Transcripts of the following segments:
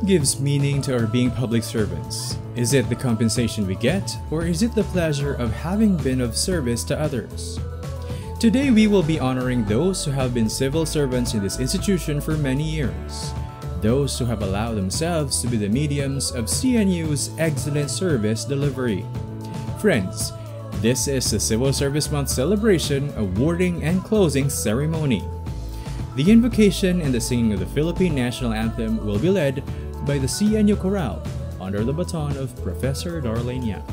gives meaning to our being public servants? Is it the compensation we get, or is it the pleasure of having been of service to others? Today we will be honoring those who have been civil servants in this institution for many years. Those who have allowed themselves to be the mediums of CNU's excellent service delivery. Friends, this is the Civil Service Month celebration, awarding and closing ceremony. The invocation and the singing of the Philippine National Anthem will be led by the CNU Chorale under the baton of Professor Darlene Yap.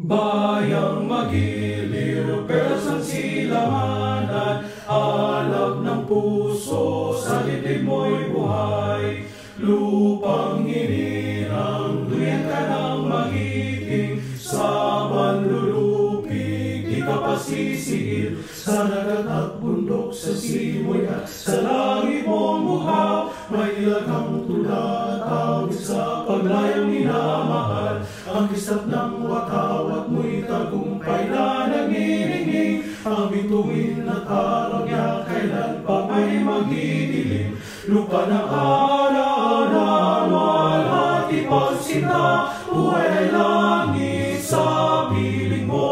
Bayang magiliw, pero sa silanganan, alab ng puso, sa lilim mo'y buhay. Lupang hinirang, duyan ka ng magiting, sa manlulupig, di ka pasisiil. Sa dagat at bundok, sa simoy at sa langit mong buhaw, may ilagang tulad, tawid sa paglayang minamahal. Ang kisap ng watawat mo'y tagumpay na nanginginig. Ang bituin at harang niya kailan pa may magdidilim. Lupa ng araw na malati pagsinta, buhay ay langit sa piling mo.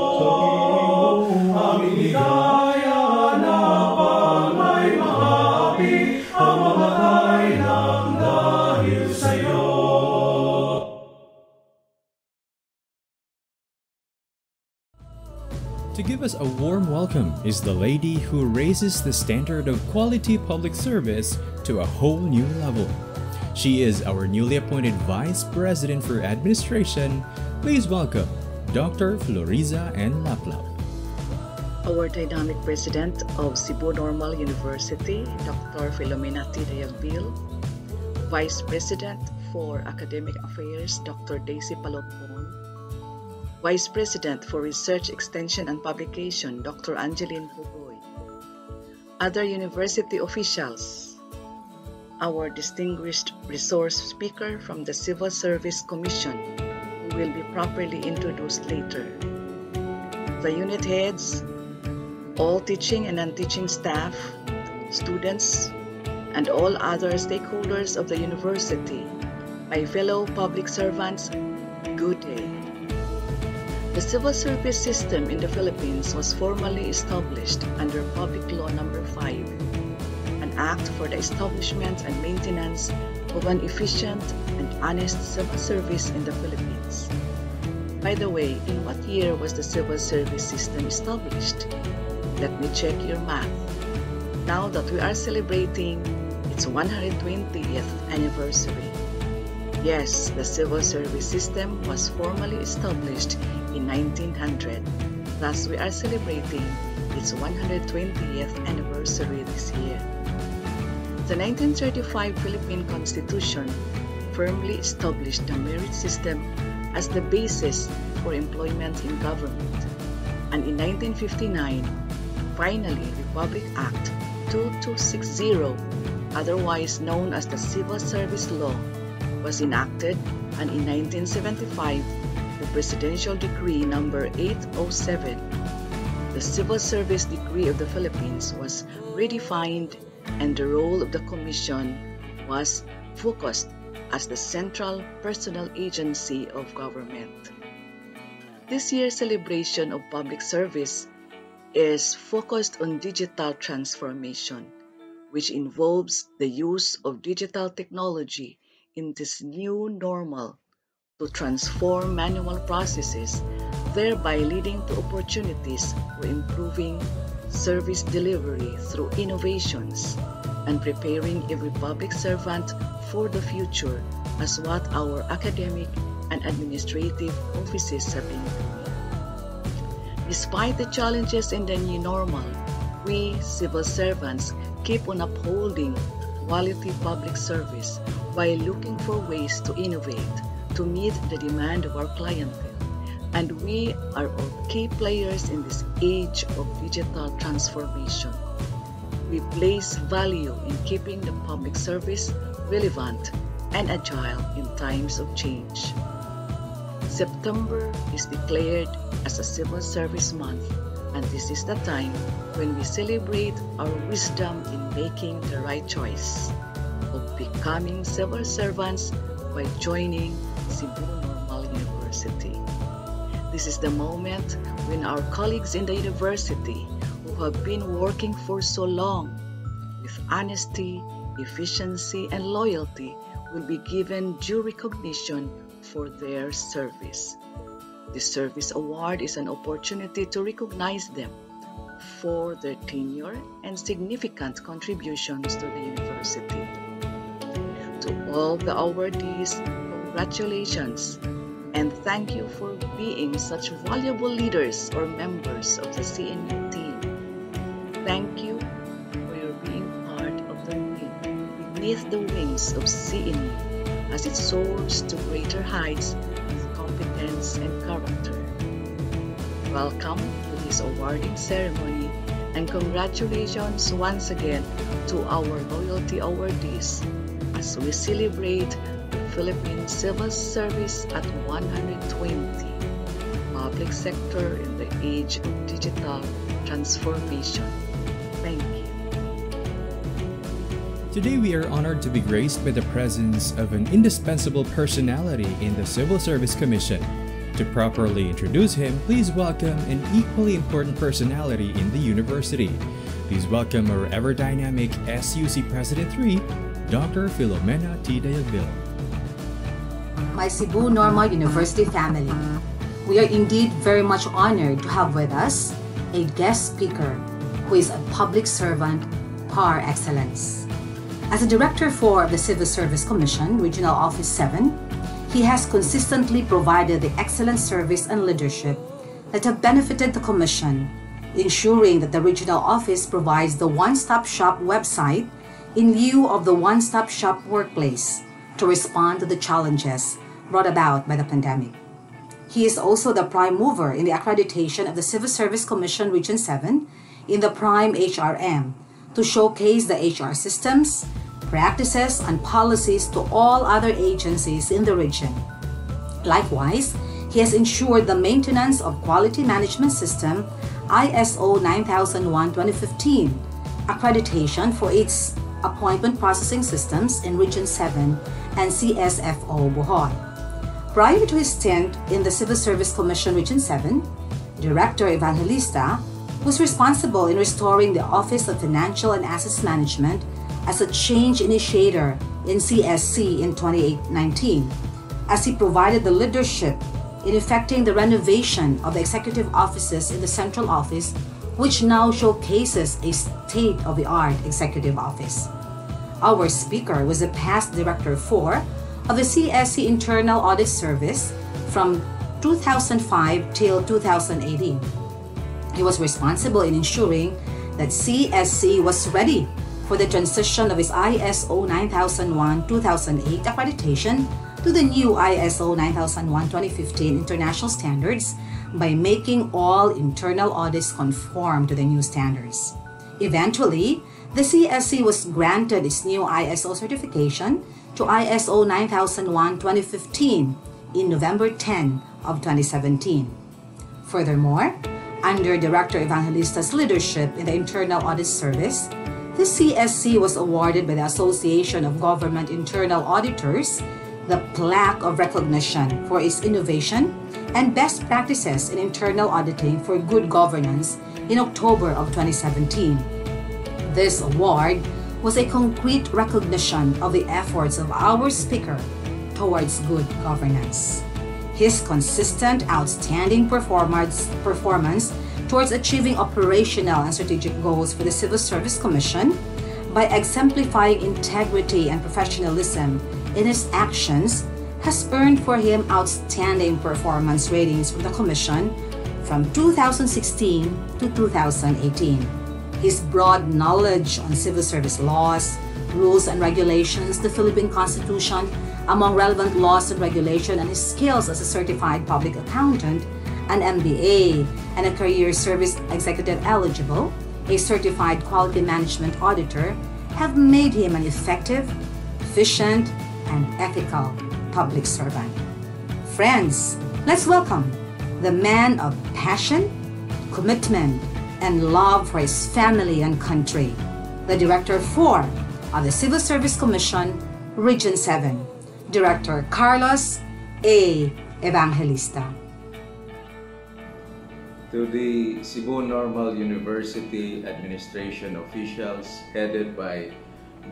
To give us a warm welcome is the lady who raises the standard of quality public service to a whole new level. She is our newly appointed Vice President for Administration. Please welcome Dr. Floriza N. Laplap. Our dynamic President of Cebu Normal University, Dr. Filomena T. Dayagbil, Vice President for Academic Affairs, Dr. Daisy Palopon, Vice President for Research, Extension and Publication, Dr. Angeline Hugoy, other university officials, our distinguished resource speaker from the Civil Service Commission, who will be properly introduced later, the unit heads, all teaching and non-teaching staff, students, and all other stakeholders of the university, my fellow public servants, good day. The civil service system in the Philippines was formally established under Public Law No. 5, an act for the establishment and maintenance of an efficient and honest civil service in the Philippines. By the way, in what year was the civil service system established? Let me check your math. Now that we are celebrating its 120th anniversary. Yes, the civil service system was formally established in 1900. Thus, we are celebrating its 120th anniversary this year. The 1935 Philippine Constitution firmly established the merit system as the basis for employment in government. And in 1959, finally, Republic Act 2260, otherwise known as the Civil Service Law, was enacted, and in 1975, the Presidential Decree No. 807, the Civil Service Decree of the Philippines, was redefined, and the role of the Commission was focused as the central personnel agency of government. This year's celebration of public service is focused on digital transformation, which involves the use of digital technology in this new normal to transform manual processes, thereby leading to opportunities for improving service delivery through innovations and preparing every public servant for the future, as what our academic and administrative offices have been doing. Despite the challenges in the new normal, we civil servants keep on upholding quality public service while looking for ways to innovate to meet the demand of our clientele. And we are all key players in this age of digital transformation. We place value in keeping the public service relevant and agile in times of change. September is declared as a Civil Service Month, and this is the time when we celebrate our wisdom in making the right choice of becoming civil servants by joining Cebu Normal University. This is the moment when our colleagues in the university who have been working for so long with honesty, efficiency, and loyalty will be given due recognition for their service. The Service Award is an opportunity to recognize them for their tenure and significant contributions to the university. To all the awardees, congratulations and thank you for being such valuable leaders or members of the CNU team. Thank you for your being part of the team beneath the wings of CNU as it soars to greater heights with competence and character. Welcome to this awarding ceremony and congratulations once again to our loyalty awardees as we celebrate the Philippine Civil Service at 120, public sector in the age of digital transformation. Thank you. Today we are honored to be graced by the presence of an indispensable personality in the Civil Service Commission. To properly introduce him, please welcome an equally important personality in the university. Please welcome our ever-dynamic SUC President 3, Dr. Filomena T. Dayagbil. My Cebu Normal University family, we are indeed very much honored to have with us a guest speaker who is a public servant par excellence. As a Director 4 of the Civil Service Commission, Regional Office 7, he has consistently provided the excellent service and leadership that have benefited the Commission, ensuring that the Regional Office provides the one-stop shop website in lieu of the one-stop shop workplace to respond to the challenges brought about by the pandemic. He is also the prime mover in the accreditation of the Civil Service Commission Region 7 in the Prime HRM to showcase the HR systems, practices, and policies to all other agencies in the region. Likewise, he has ensured the maintenance of Quality Management System ISO 9001:2015 accreditation for its appointment processing systems in Region 7 and CSFO Bohol. Prior to his stint in the Civil Service Commission Region 7, Director Evangelista was responsible in restoring the Office of Financial and Assets Management as a change initiator in CSC in 2019, as he provided the leadership in effecting the renovation of the executive offices in the central office, which now showcases a state-of-the-art executive office. Our speaker was a past Director 4 of the CSC Internal Audit Service from 2005 till 2018. He was responsible in ensuring that CSC was ready for the transition of its ISO 9001:2008 accreditation to the new ISO 9001:2015 international standards by making all internal audits conform to the new standards. Eventually, the CSC was granted its new ISO certification to ISO 9001:2015 in November 10 of 2017. Furthermore, under Director Evangelista's leadership in the Internal Audit Service, the CSC was awarded by the Association of Government Internal Auditors the plaque of recognition for its innovation and best practices in internal auditing for good governance in October of 2017. This award was a concrete recognition of the efforts of our speaker towards good governance. His consistent, outstanding performance towards achieving operational and strategic goals for the Civil Service Commission by exemplifying integrity and professionalism in his actions has earned for him outstanding performance ratings from the Commission from 2016 to 2018. His broad knowledge on civil service laws, rules and regulations, the Philippine Constitution, among relevant laws and regulation, and his skills as a certified public accountant, an MBA, and a career service executive eligible, a certified quality management auditor, have made him an effective, efficient, and ethical public servant. Friends, let's welcome the man of passion, commitment, and love for his family and country, the Director 4 of the Civil Service Commission, Region 7, Director Carlos A. Evangelista. To the Cebu Normal University administration officials headed by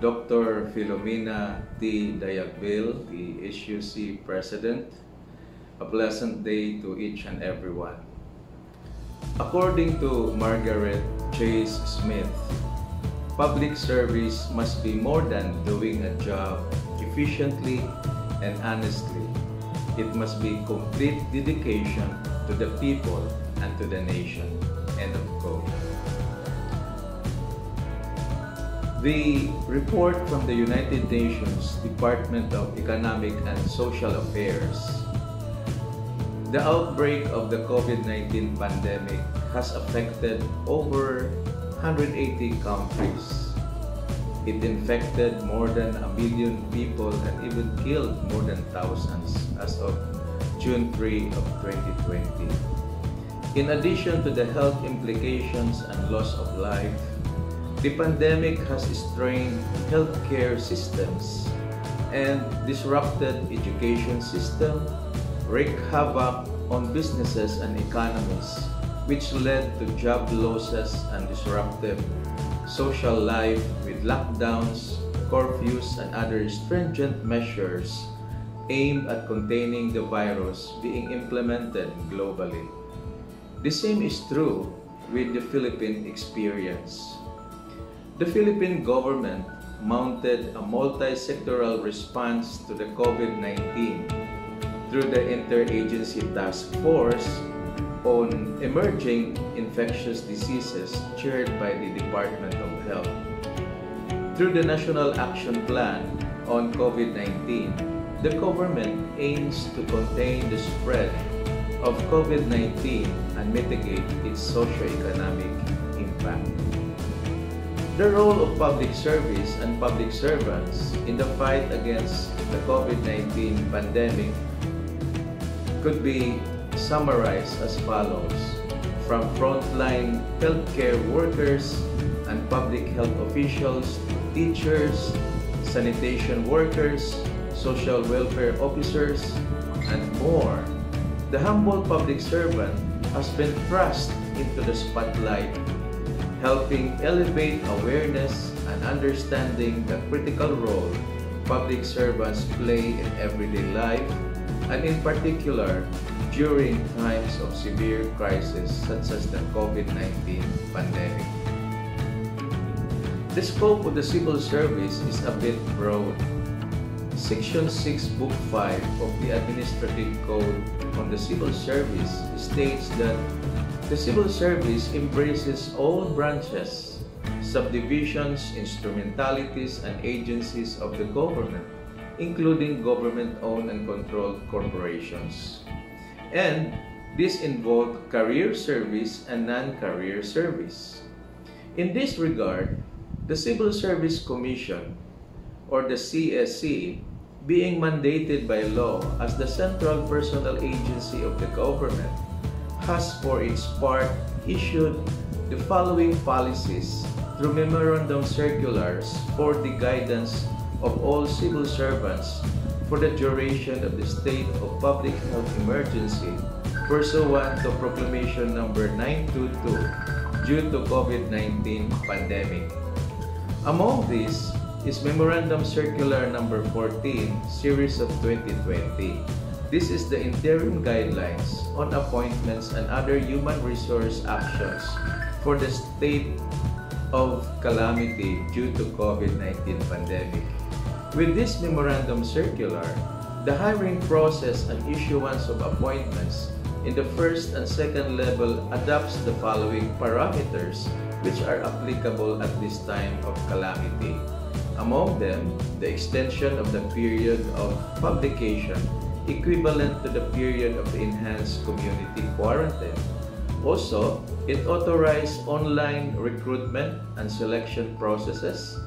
Dr. Filomena T. Dayagbil, the SUC President, a pleasant day to each and everyone. According to Margaret Chase Smith, public service must be more than doing a job efficiently and honestly. It must be complete dedication to the people and to the nation. End of quote. The report from the United Nations Department of Economic and Social Affairs, the outbreak of the COVID-19 pandemic has affected over 180 countries. It infected more than 1 million people and even killed more than thousands as of June 3 of 2020. In addition to the health implications and loss of life, the pandemic has strained healthcare systems and disrupted education system, wreaked havoc on businesses and economies, which led to job losses and disrupted social life with lockdowns, curfews, and other stringent measures aimed at containing the virus being implemented globally. The same is true with the Philippine experience. The Philippine government mounted a multi-sectoral response to the COVID-19 through the Interagency Task Force on Emerging Infectious Diseases chaired by the Department of Health. Through the National Action Plan on COVID-19, the government aims to contain the spread of COVID-19 and mitigate its socio-economic impact. The role of public service and public servants in the fight against the COVID-19 pandemic could be summarized as follows. From frontline healthcare workers and public health officials to teachers, sanitation workers, social welfare officers, and more, the humble public servant has been thrust into the spotlight, helping elevate awareness and understanding the critical role public servants play in everyday life, and in particular during times of severe crisis such as the COVID-19 pandemic. The scope of the civil service is a bit broad. Section 6, Book 5 of the Administrative Code on the Civil Service states that the civil service embraces all branches, subdivisions, instrumentalities, and agencies of the government, including government-owned and controlled corporations. And this involved career service and non-career service. In this regard, the Civil Service Commission, or the CSC, being mandated by law as the central personnel agency of the government, has for its part issued the following policies through memorandum circulars for the guidance of all civil servants for the duration of the state of public health emergency pursuant to Proclamation Number 922 due to COVID-19 pandemic. Among these is Memorandum Circular Number 14, Series of 2020. This is the interim guidelines on appointments and other human resource actions for the state of calamity due to COVID-19 pandemic. With this memorandum circular, the hiring process and issuance of appointments in the first and second level adopts the following parameters which are applicable at this time of calamity. Among them, the extension of the period of publication equivalent to the period of the enhanced community quarantine. Also, it authorized online recruitment and selection processes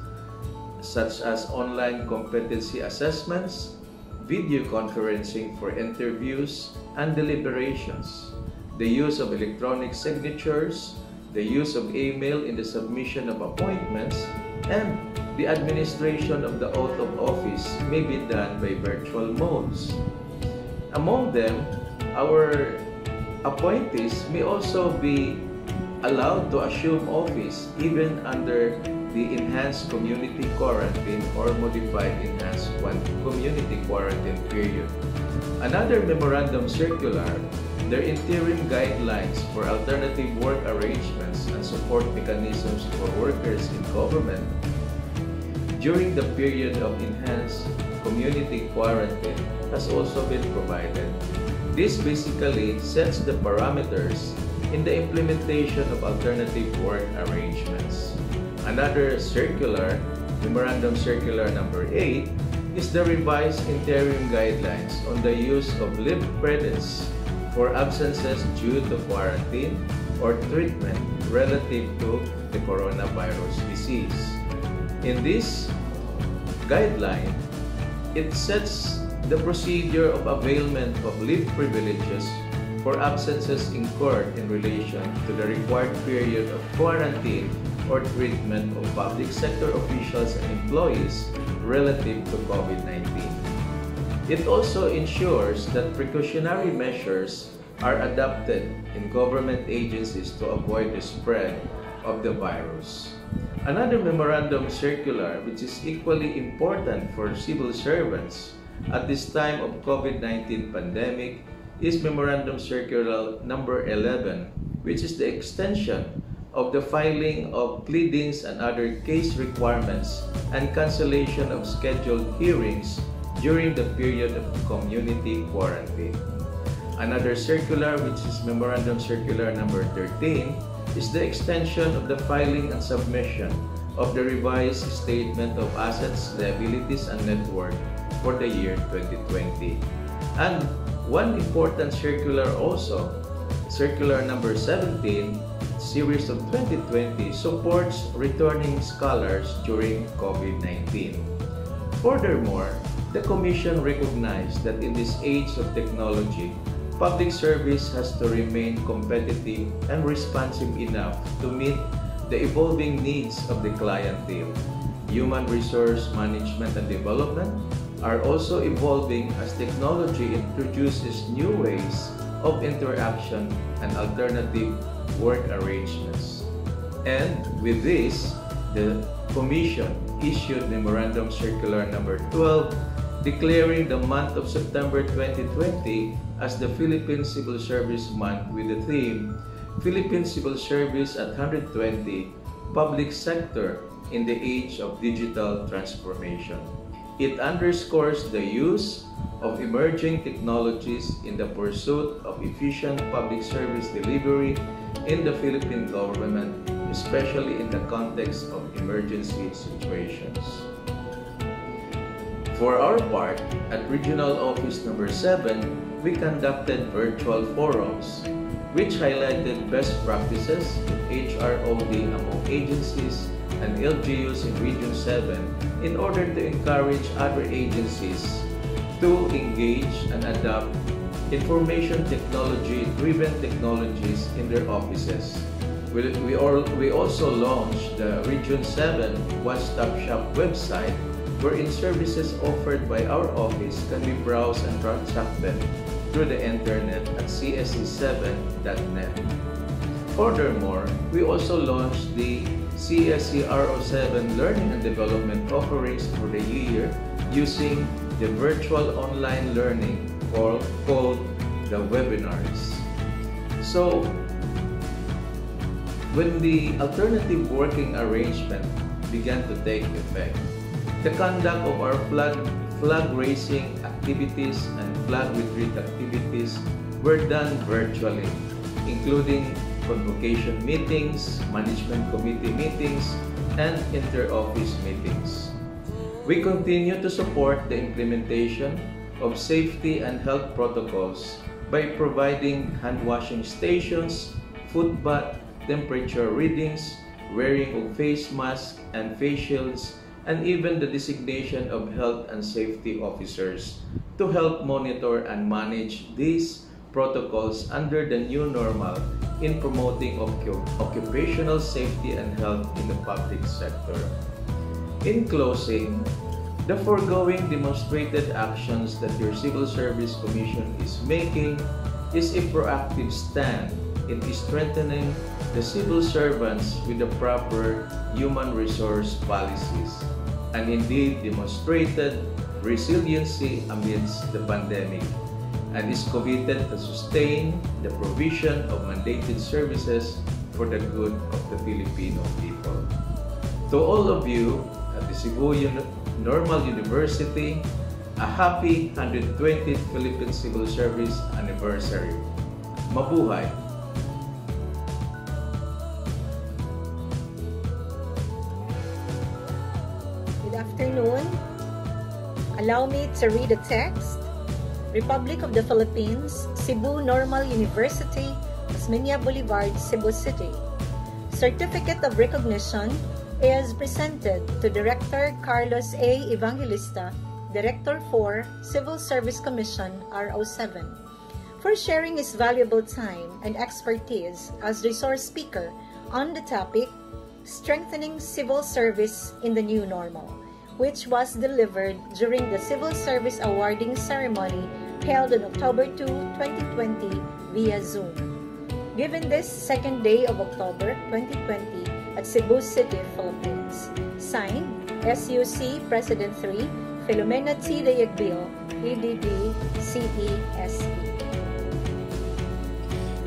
such as online competency assessments, video conferencing for interviews and deliberations, the use of electronic signatures, the use of email in the submission of appointments, and the administration of the oath of office may be done by virtual modes. Among them, our appointees may also be allowed to assume office even under the enhanced community quarantine or modified enhanced community quarantine period. Another memorandum circular, their interim guidelines for alternative work arrangements and support mechanisms for workers in government during the period of enhanced community quarantine has also been provided. This basically sets the parameters in the implementation of alternative work arrangements. Another circular, Memorandum Circular Number 8, is the revised interim guidelines on the use of leave credits for absences due to quarantine or treatment relative to the coronavirus disease. In this guideline, it sets the procedure of availment of leave privileges for absences incurred in relation to the required period of quarantine or treatment of public sector officials and employees relative to COVID-19. It also ensures that precautionary measures are adopted in government agencies to avoid the spread of the virus. Another memorandum circular, which is equally important for civil servants at this time of COVID-19 pandemic, is Memorandum Circular Number 11, which is the extension of the filing of pleadings and other case requirements and cancellation of scheduled hearings during the period of community quarantine. Another circular, which is Memorandum Circular number 13, is the extension of the filing and submission of the revised Statement of Assets, Liabilities, and Net Worth for the year 2020. And one important circular also, Circular number 17, Series of 2020, supports returning scholars during COVID-19. Furthermore, the Commission recognized that in this age of technology, public service has to remain competitive and responsive enough to meet the evolving needs of the clientele. Human resource management and development are also evolving as technology introduces new ways of interaction and alternative work arrangements. And with this, the Commission issued Memorandum Circular number 12 declaring the month of September 2020 as the Philippine Civil Service Month with the theme Philippine Civil Service at 120, Public Sector in the Age of Digital Transformation. It underscores the use of emerging technologies in the pursuit of efficient public service delivery in the Philippine government, especially in the context of emergency situations. For our part, at Regional Office number 7, we conducted virtual forums which highlighted best practices in HROD among agencies and LGUs in Region 7 in order to encourage other agencies to engage and adopt information technology-driven technologies in their offices. We also launched the Region 7 One-Stop Shop website wherein services offered by our office can be browsed and transacted through the internet at csc7.net. Furthermore, we also launched the CSCRO7 Learning and Development offerings for the year using the virtual online learning called the webinars. So, when the alternative working arrangement began to take effect, the conduct of our flag raising activities and flag retreat activities were done virtually, including convocation meetings, management committee meetings, and inter-office meetings. We continue to support the implementation of safety and health protocols by providing hand-washing stations, foot bath, temperature readings, wearing of face masks and face shields, and even the designation of health and safety officers to help monitor and manage these protocols under the new normal in promoting occupational safety and health in the public sector. In closing, the foregoing demonstrated actions that your Civil Service Commission is making is a proactive stand in strengthening the civil servants with the proper human resource policies, and indeed demonstrated resiliency amidst the pandemic, and is committed to sustain the provision of mandated services for the good of the Filipino people. To all of you at the Cebu Normal University, a happy 120th Philippine Civil Service Anniversary. Mabuhay! Good afternoon. Allow me to read the text. Republic of the Philippines, Cebu Normal University, Tasmania Boulevard, Cebu City. Certificate of Recognition is presented to Director Carlos A. Evangelista, Director for Civil Service Commission, RO7, for sharing his valuable time and expertise as resource speaker on the topic Strengthening Civil Service in the New Normal, which was delivered during the Civil Service Awarding Ceremony held on October 2, 2020 via Zoom. Given this second day of October 2020 at Cebu City, Philippines. Signed, SUC President 3, Filomena T. Dayagbil, EDD, CESE.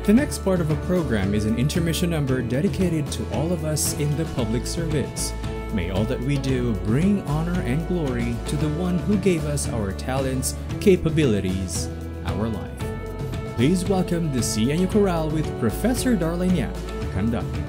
The next part of our program is an intermission number dedicated to all of us in the public service. May all that we do bring honor and glory to the one who gave us our talents, capabilities, our life. Please welcome the CNU Chorale with Professor Darlene Yap, conducting.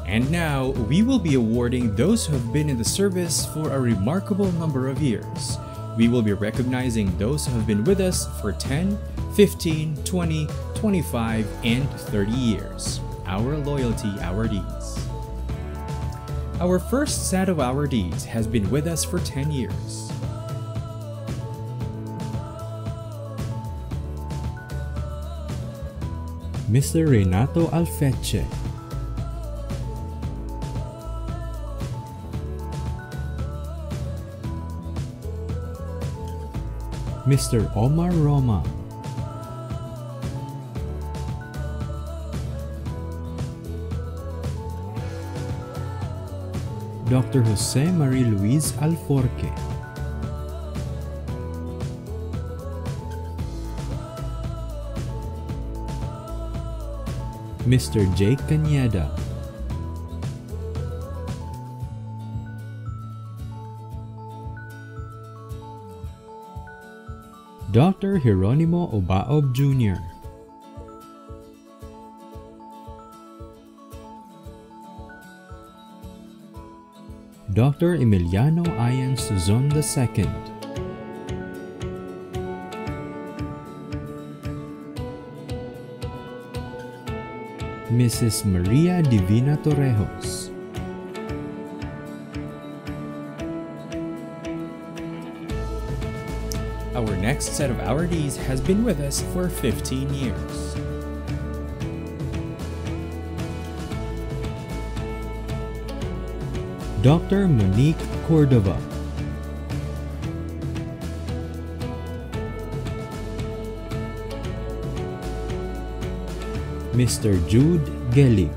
And now, we will be awarding those who have been in the service for a remarkable number of years. We will be recognizing those who have been with us for 10, 15, 20, 25, and 30 years. Our loyalty, our deeds. Our first set of our deeds has been with us for 10 years. Mr. Renato Alfeche. Mr. Omar Roma. Dr. Jose Marie Luis Alforque. Mr. Jake Cañeda. Dr. Jeronimo Obaob Jr. Dr. Emiliano Ian Suzon II, Mrs. Maria Divina Torrejos, Our next set of awardees has been with us for 15 years. Dr. Monique Cordova, Mr. Jude Gelig,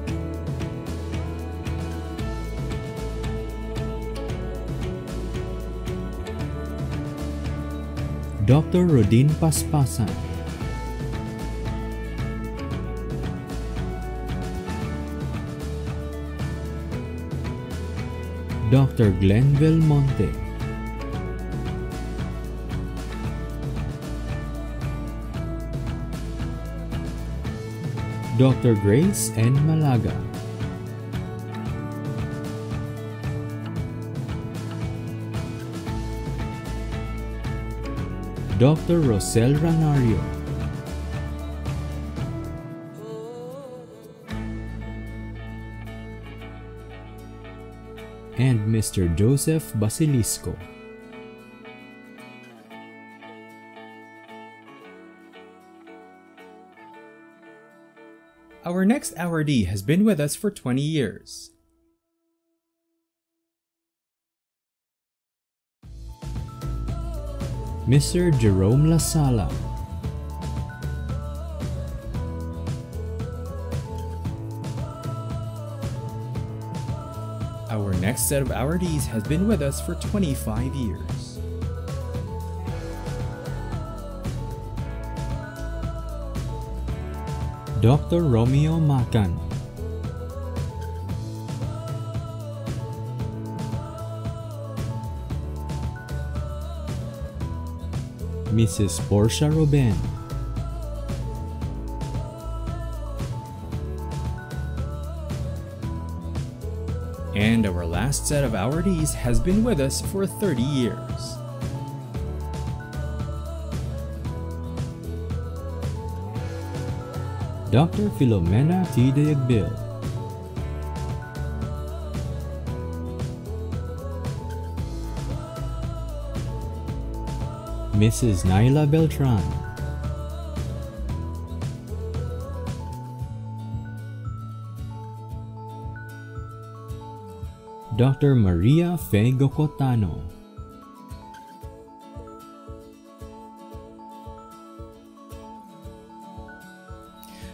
Dr. Rodin Paspasan, Dr. Glenville Monte, Dr. Grace N. Malaga, Dr. Rosel Ranario, and Mr. Joseph Basilisco. Our next awardee has been with us for 20 years. Mr. Jerome Lasala, Our next set of awardees has been with us for 25 years. Dr. Romeo Macan, Mrs. Portia Roben, and our last set of awardees has been with us for 30 years. Dr. Filomena T. Dayagbil, Mrs. Naila Beltran, Dr. Maria Fe Gocotano,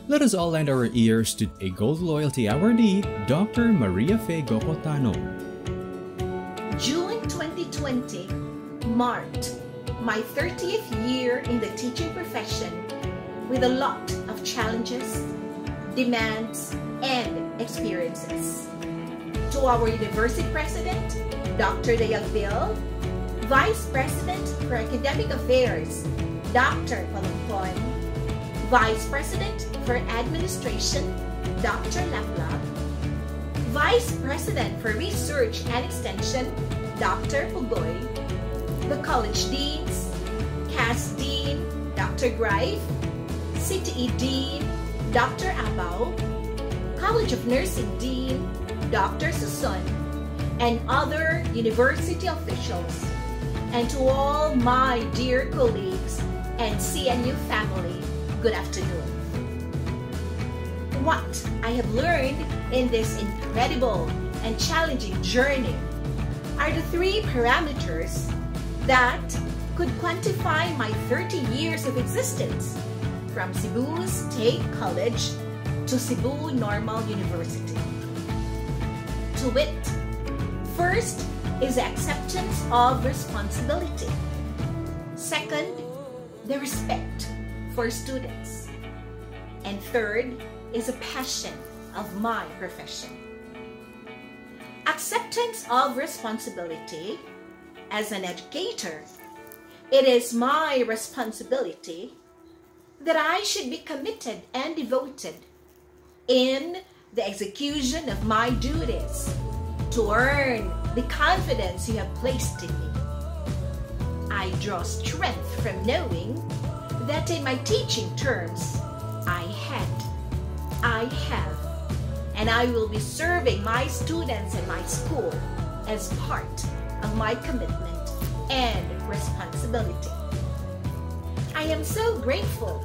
Let us all lend our ears to a Gold Loyalty awardee, Dr. Maria Fe Gocotano. June 2020 marked my 30th year in the teaching profession with a lot of challenges, demands, and experiences. To our University President, Dr. Dayagbil, Vice President for Academic Affairs, Dr. Palungkon, Vice President for Administration, Dr. Laplap, Vice President for Research and Extension, Dr. Pugoy, the College Deans, CAS Dean, Dr. Greif, CTE Dean, Dr. Abao, College of Nursing Dean, Dr. Suson, and other university officials, and to all my dear colleagues and CNU family, good afternoon. What I have learned in this incredible and challenging journey are the three parameters that could quantify my 30 years of existence from Cebu State College to Cebu Normal University. To wit, first is acceptance of responsibility. Second, the respect for students. And third is a passion of my profession. Acceptance of responsibility. As an educator, it is my responsibility that I should be committed and devoted in the execution of my duties to earn the confidence you have placed in me. I draw strength from knowing that in my teaching terms, I have, and I will be serving my students and my school as part of my commitment and responsibility. I am so grateful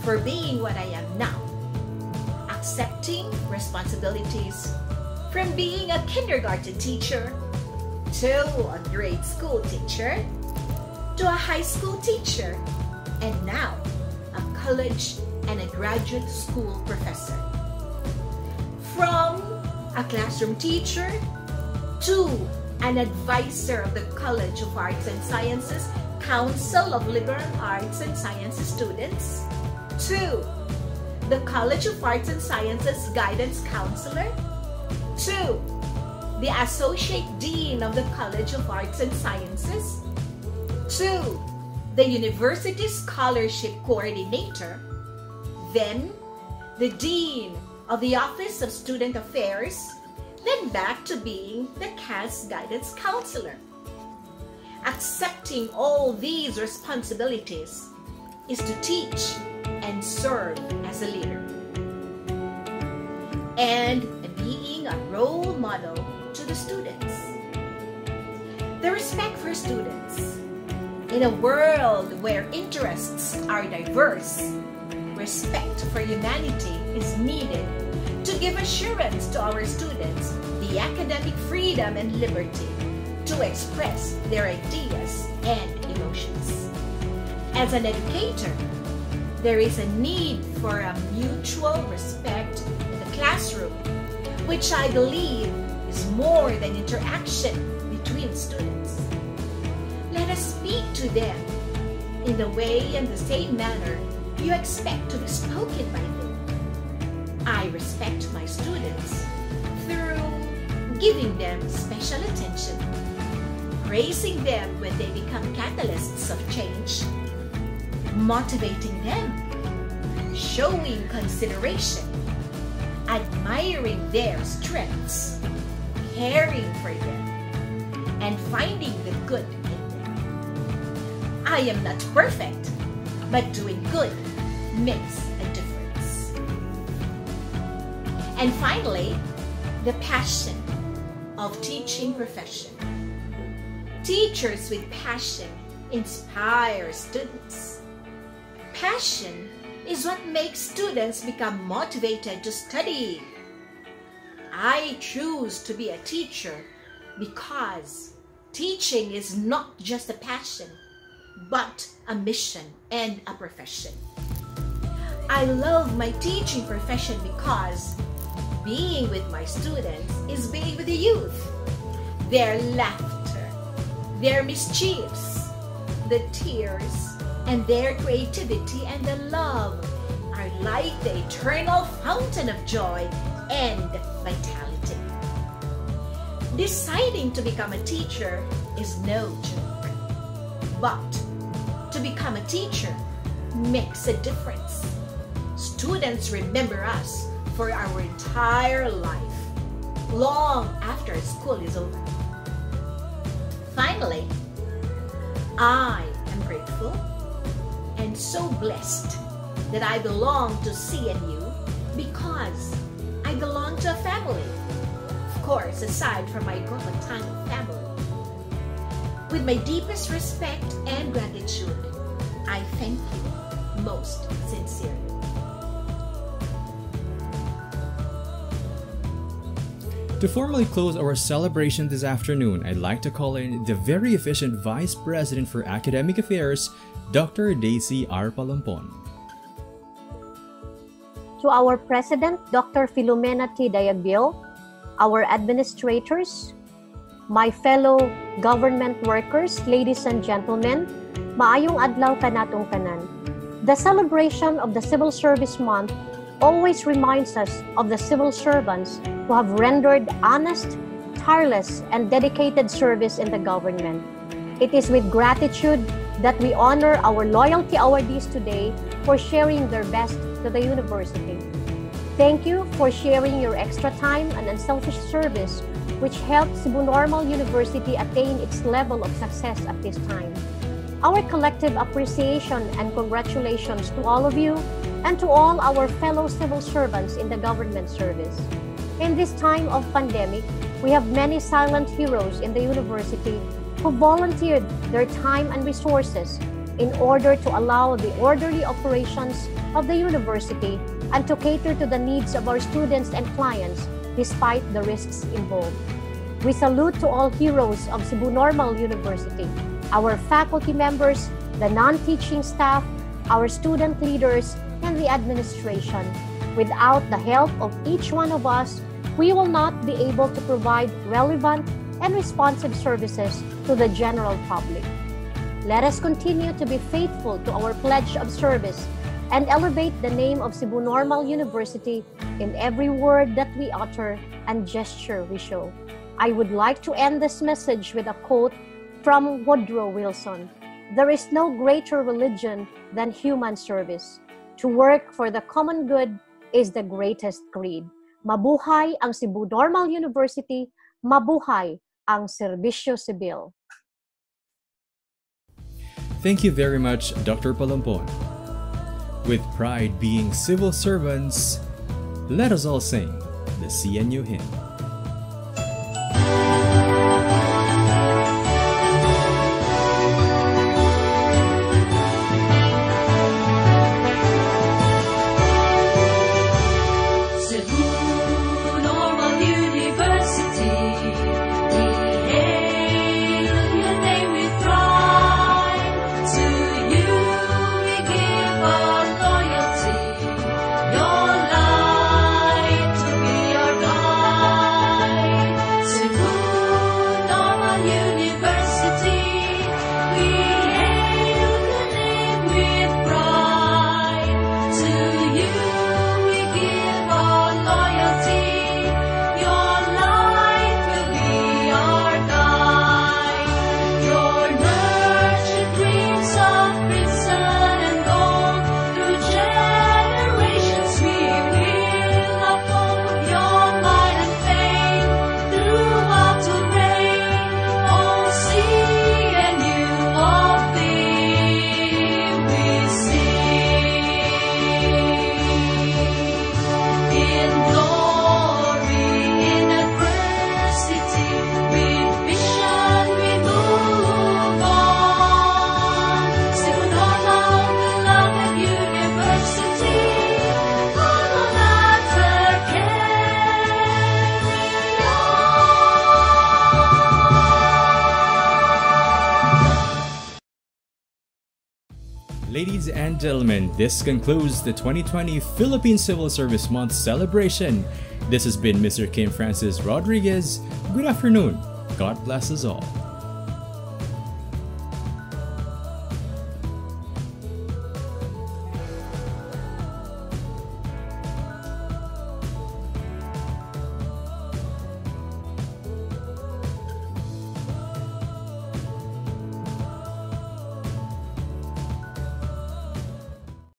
for being what I am now, accepting responsibilities from being a kindergarten teacher to a grade school teacher to a high school teacher and now a college and a graduate school professor. From a classroom teacher to an advisor of the College of Arts and Sciences Council of Liberal Arts and Sciences students to the College of Arts and Sciences Guidance Counselor to the Associate Dean of the College of Arts and Sciences to the University Scholarship Coordinator, then the Dean of the Office of Student Affairs, then back to being the CAS Guidance Counselor. Accepting all these responsibilities is to teach and serve as a leader, and being a role model to the students. The respect for students. In a world where interests are diverse, respect for humanity is needed to give assurance to our students the academic freedom and liberty to express their ideas and emotions. As an educator, there is a need for a mutual respect in the classroom, which I believe is more than interaction between students. Let us speak to them in the way and the same manner you expect to be spoken by them. I respect my students through giving them special attention, praising them when they become catalysts of change, motivating them, showing consideration, admiring their strengths, caring for them, and finding the good in them. I am not perfect, but doing good makes a difference. And finally, the passion of teaching profession. Teachers with passion inspire students. Passion is what makes students become motivated to study. I choose to be a teacher because teaching is not just a passion, but a mission and a profession. I love my teaching profession because being with my students is being with the youth. Their laughter, their mischiefs, the tears, and their creativity and the love are like the eternal fountain of joy and vitality. Deciding to become a teacher is no joke, but to become a teacher makes a difference. Students remember us for our entire life, long after school is over. Finally, I am grateful and so blessed that I belong to CNU because I belong to a family. Of course, aside from my Gopatano family. With my deepest respect and gratitude, I thank you most sincerely. To formally close our celebration this afternoon, I'd like to call in the very efficient Vice President for Academic Affairs, Dr. Daisy R. Palampon. To our President, Dr. Filomena T. Dayagbil, our administrators, my fellow government workers, ladies and gentlemen, maayong adlaw kanatong tanan. The celebration of the Civil Service Month always reminds us of the civil servants who have rendered honest, tireless, and dedicated service in the government. It is with gratitude that we honor our loyalty awardees today for sharing their best to the university. Thank you for sharing your extra time and unselfish service, which helped Cebu Normal University attain its level of success at this time. Our collective appreciation and congratulations to all of you and to all our fellow civil servants in the government service. In this time of pandemic, we have many silent heroes in the university who volunteered their time and resources in order to allow the orderly operations of the university and to cater to the needs of our students and clients despite the risks involved. We salute to all heroes of Cebu Normal University, our faculty members, the non-teaching staff, our student leaders, and the administration. Without the help of each one of us, we will not be able to provide relevant and responsive services to the general public. Let us continue to be faithful to our pledge of service and elevate the name of Cebu Normal University in every word that we utter and gesture we show. I would like to end this message with a quote from Woodrow Wilson. There is no greater religion than human service. To work for the common good is the greatest creed. Mabuhay ang Cebu Normal University, mabuhay ang serbisyo sibil. Thank you very much, Dr. Palampon. With pride being civil servants, let us all sing the CNU hymn. Ladies and gentlemen, this concludes the 2020 Philippine Civil Service Month celebration. This has been Mr. Kim Francis Rodriguez. Good afternoon. God bless us all.